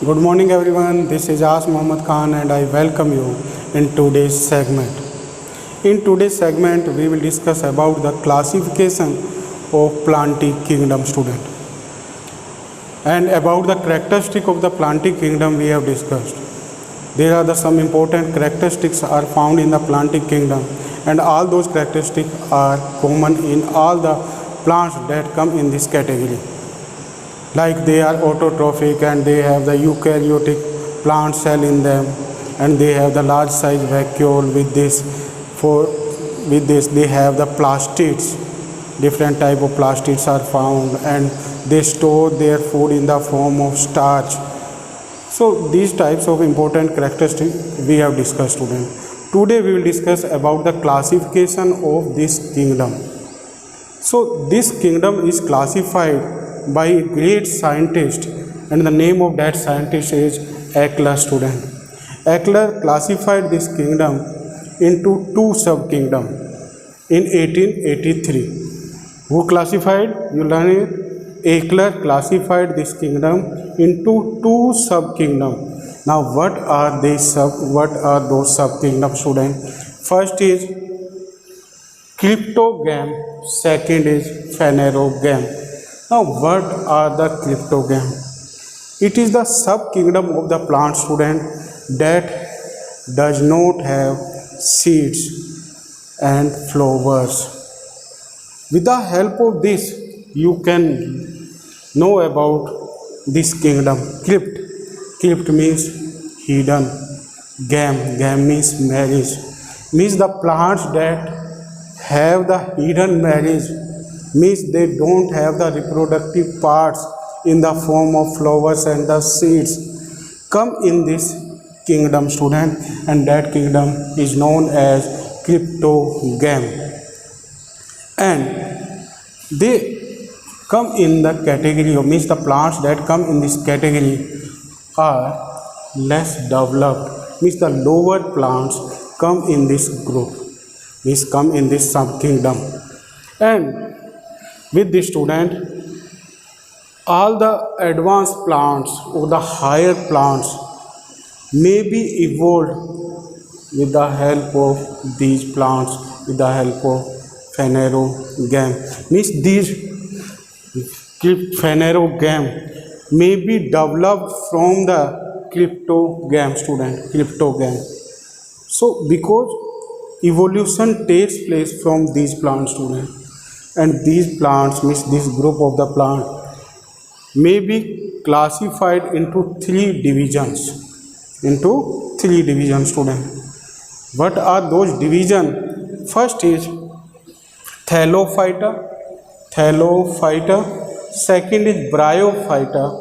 Good morning everyone, this is As Mohammad Khan and I welcome you in today's segment. In today's segment, we will discuss about the classification of plantic kingdom student. And about the characteristic of the plantic kingdom we have discussed. There are some important characteristics are found in the plantic kingdom and all those characteristics are common in all the plants that come in this category. Like they are autotrophic and they have the eukaryotic plant cell in them and they have the large size vacuole. With this they have the plastids. Different type of plastids are found and they store their food in the form of starch. So these types of important characteristics we have discussed today. Today we will discuss about the classification of this kingdom. So this kingdom is classified by a great scientist and the name of that scientist is Eckler student. Eckler classified this kingdom into two sub-kingdoms in 1883. Who classified? You learn it. Eckler classified this kingdom into two sub-kingdoms. Now what are those sub-kingdoms student? First is Cryptogam, second is Phanerogam. Now what are the Cryptogam? It is the sub-kingdom of the plant student that does not have seeds and flowers. With the help of this, you can know about this kingdom. Crypt means hidden. Gam means marriage. Means the plants that have the hidden marriage, means they don't have the reproductive parts in the form of flowers and the seeds, come in this kingdom student, and that kingdom is known as Cryptogam. And they come in the category of, means the plants that come in this category are less developed, means the lower plants come in this group, means come in this sub-kingdom. And with this student, all the advanced plants or the higher plants may be evolved with the help of these plants, with the help of Phanerogam. Means these Phanerogam may be developed from the Cryptogam student, Cryptogam. So because evolution takes place from these plant students, and these plants, means this group of the plant, may be classified into three divisions. Student. What are those divisions? First is Thallophyta. Second is Bryophyta.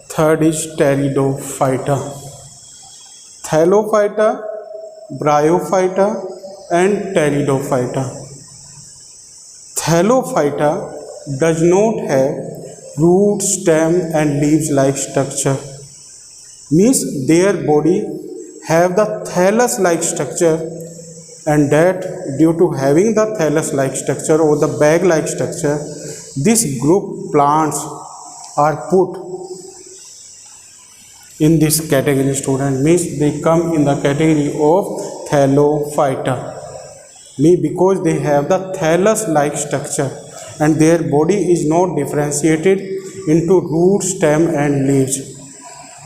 Third is Pteridophyta. Thallophyta, Bryophyta and Pteridophyta. Thallophyta does not have root, stem and leaves like structure. Means their body have the thallus like structure, and that due to having the thallus like structure or the bag like structure, this group plants are put in this category student. Means they come in the category of Thallophyta. Because they have the thallus like structure and their body is not differentiated into root, stem and leaves.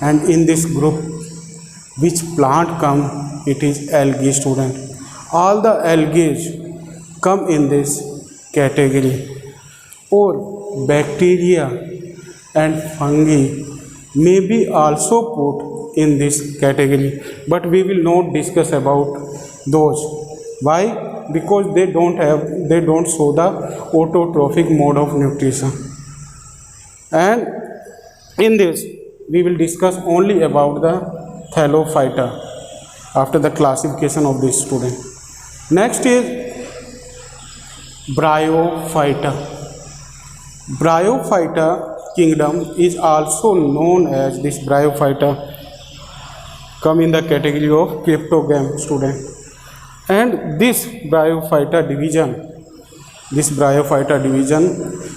And in this group, which plant come? It is algae student. All the algae come in this category. Or bacteria and fungi may be also put in this category, but we will not discuss about those. Why? Because they don't show the autotrophic mode of nutrition. And in this we will discuss only about the Thallophyta after the classification of this student. Next is Bryophyta. Bryophyta kingdom is also known as this Bryophyta, come in the category of Cryptogam student. And this Bryophyta division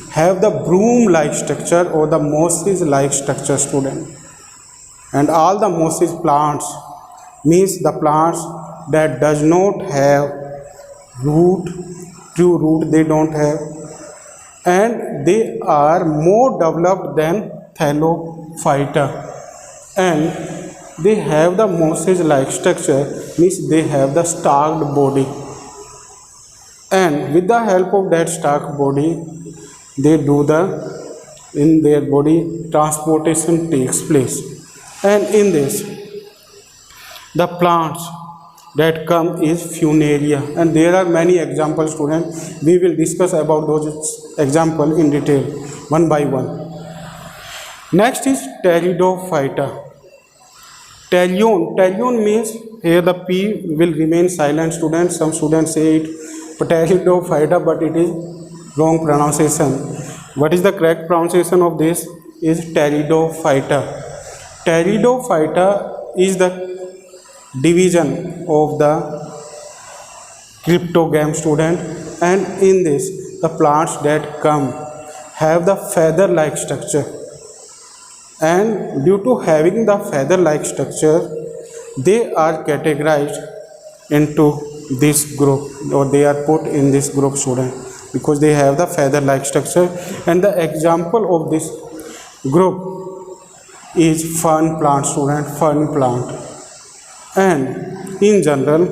have the broom like structure or the mosses like structure student. And all the mosses plants means the plants that does not have root, true root they don't have, and they are more developed than thallophyta, and they have the mosses like structure, means they have the stalked body, and with the help of that stalked body they do the in their body transportation takes place. And in this the plants that come is funaria, and there are many examples, students. We will discuss about those examples in detail one by one. Next is pteridophyta. Talion means, here the P will remain silent, students. Some students say it pteridophyta, but it is wrong pronunciation. What is the correct pronunciation of this? Is pteridophyta. Pteridophyta is the division of the cryptogam, student, and in this the plants that come have the feather like structure, and due to having the feather like structure they are categorized into this group, or they are put in this group, student, because they have the feather like structure. And the example of this group is fern plant, student, fern plant. And in general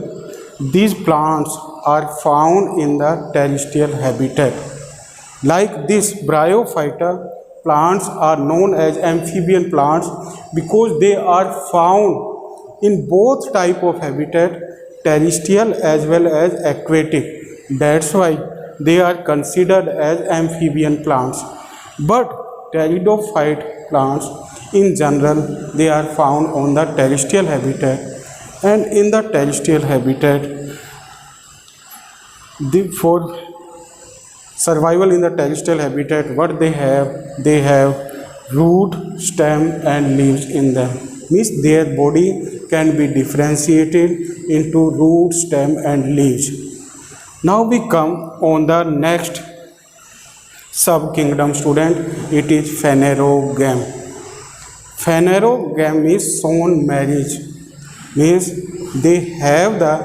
these plants are found in the terrestrial habitat. Like this bryophyta plants are known as amphibian plants because they are found in both type of habitat, terrestrial as well as aquatic. That's why they are considered as amphibian plants. But pteridophyte plants in general they are found on the terrestrial habitat, and in the terrestrial habitat for survival in the terrestrial habitat, what they have root, stem and leaves in them, means their body can be differentiated into root, stem and leaves. Now we come on the next sub kingdom, student. It is phanerogam. Phanerogam is sown marriage, means they have the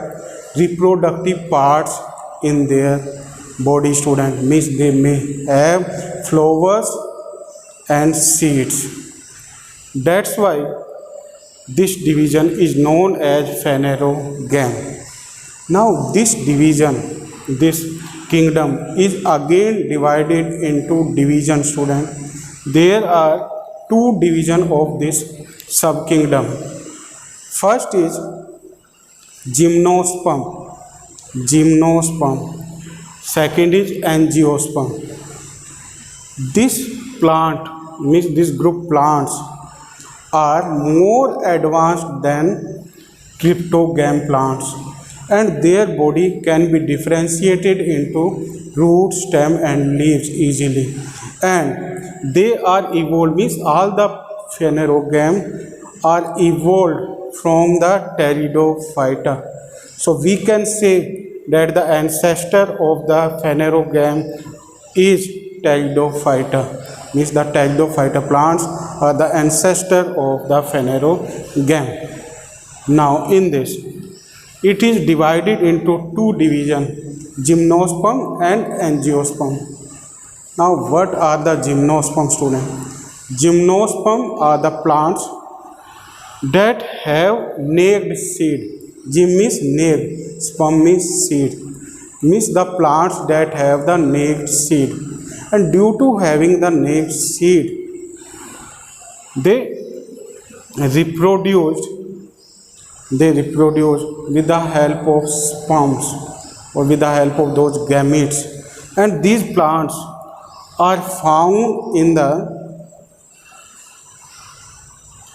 reproductive parts in their body, student, means they may have flowers and seeds. That's why this division is known as phanerogam. Now this division, this kingdom is again divided into division, student. There are two divisions of this sub kingdom. First is gymnosperm. Second is angiosperm. This plant, means this group plants, are more advanced than cryptogam plants, and their body can be differentiated into root, stem and leaves easily, and they are evolved, means all the phanerogam are evolved from the pteridophyta. So we can say that the ancestor of the phanerogam is pteridophyta, means the pteridophyta plants are the ancestor of the phanerogam. Now in this it is divided into two divisions, gymnosperm and angiosperm. Now what are the gymnosperm, student? Gymnosperm are the plants that have naked seed. Gym means naked, sperm means seed, means the plants that have the naked seed, and due to having the naked seed they reproduce with the help of sperms or with the help of those gametes, and these plants are found in the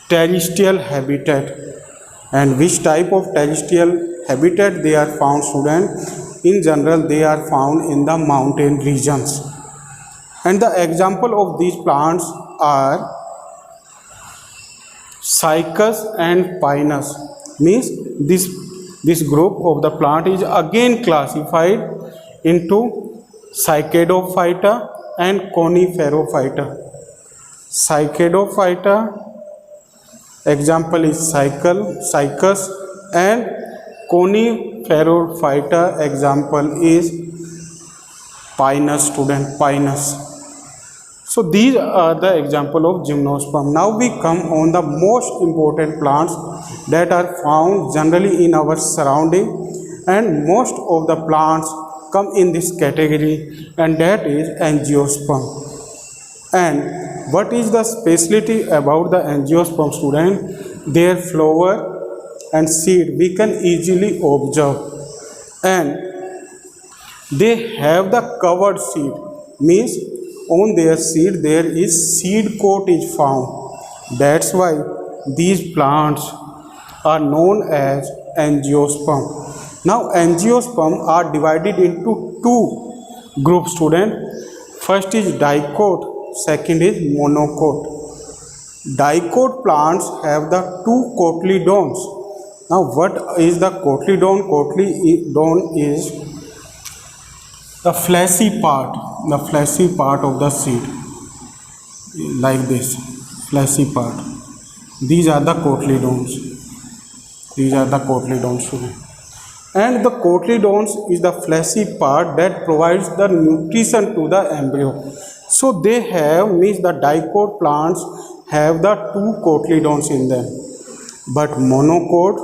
terrestrial habitat. And which type of terrestrial habitat they are found, student? In general they are found in the mountain regions, and the example of these plants are cycas and pinus, means this group of the plant is again classified into Cycadophyta and Coniferophyta. Cycadophyta Example is cycas, and Coniferaophyta example is Pinus, student, Pinus. So these are the example of gymnosperm. Now we come on the most important plants that are found generally in our surrounding, and most of the plants come in this category, and that is angiosperm. And what is the specialty about the angiosperm, student? Their flower and seed we can easily observe, and they have the covered seed, means on their seed there is seed coat is found. That's why these plants are known as angiosperm. Now angiosperm are divided into two groups, student. First is dicot, second is monocot. Dicot plants have the two cotyledons. Now what is the cotyledon? Cotyledon is the fleshy part of the seed, like this fleshy part. These are the cotyledons. And the cotyledons is the fleshy part that provides the nutrition to the embryo. So they have, means the dicot plants have the two cotyledons in them, but monocot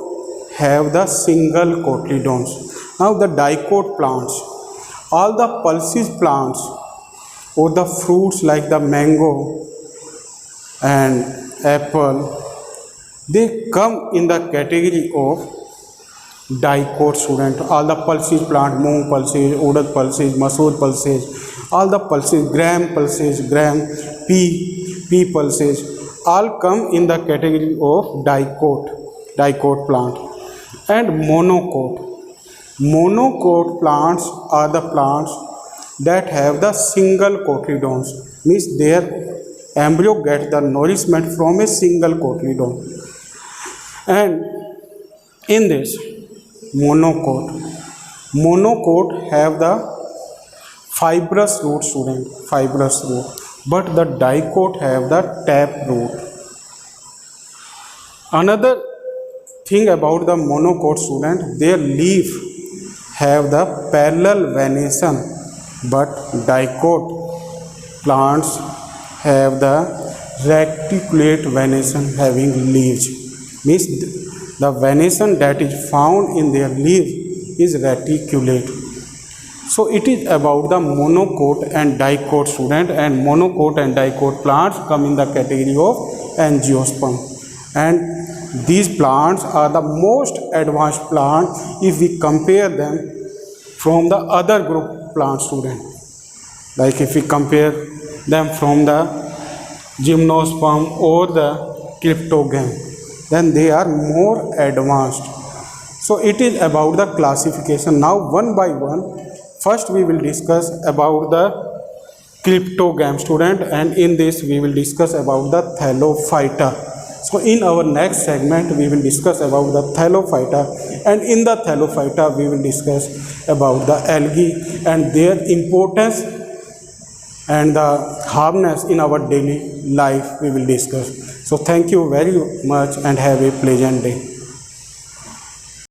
have the single cotyledons. Now the dicot plants, all the pulses plants or the fruits like the mango and apple, they come in the category of dicot, student. All the pulses plant, moong pulses, urad pulses, masood pulses, all the pulses, gram, pea pulses, all come in the category of dicot plant. And monocot plants are the plants that have the single cotyledons, means their embryo gets the nourishment from a single cotyledon. And in this monocot have the fibrous root, student, fibrous root, but the dicot have the tap root. Another thing about the monocot, student, their leaf have the parallel venation, but dicot plants have the reticulate venation having leaves, means the venation that is found in their leaf is reticulate. So it is about the monocot and dicot, student, and monocot and dicot plants come in the category of angiosperm. And these plants are the most advanced plant if we compare them from the other group plant, student. Like if we compare them from the gymnosperm or the cryptogam, then they are more advanced. So it is about the classification. Now one by one, first we will discuss about the cryptogam, student, and in this we will discuss about the Thallophyta. So in our next segment we will discuss about the Thallophyta, and in the Thallophyta we will discuss about the algae and their importance and the harmness in our daily life we will discuss. So thank you very much and have a pleasant day.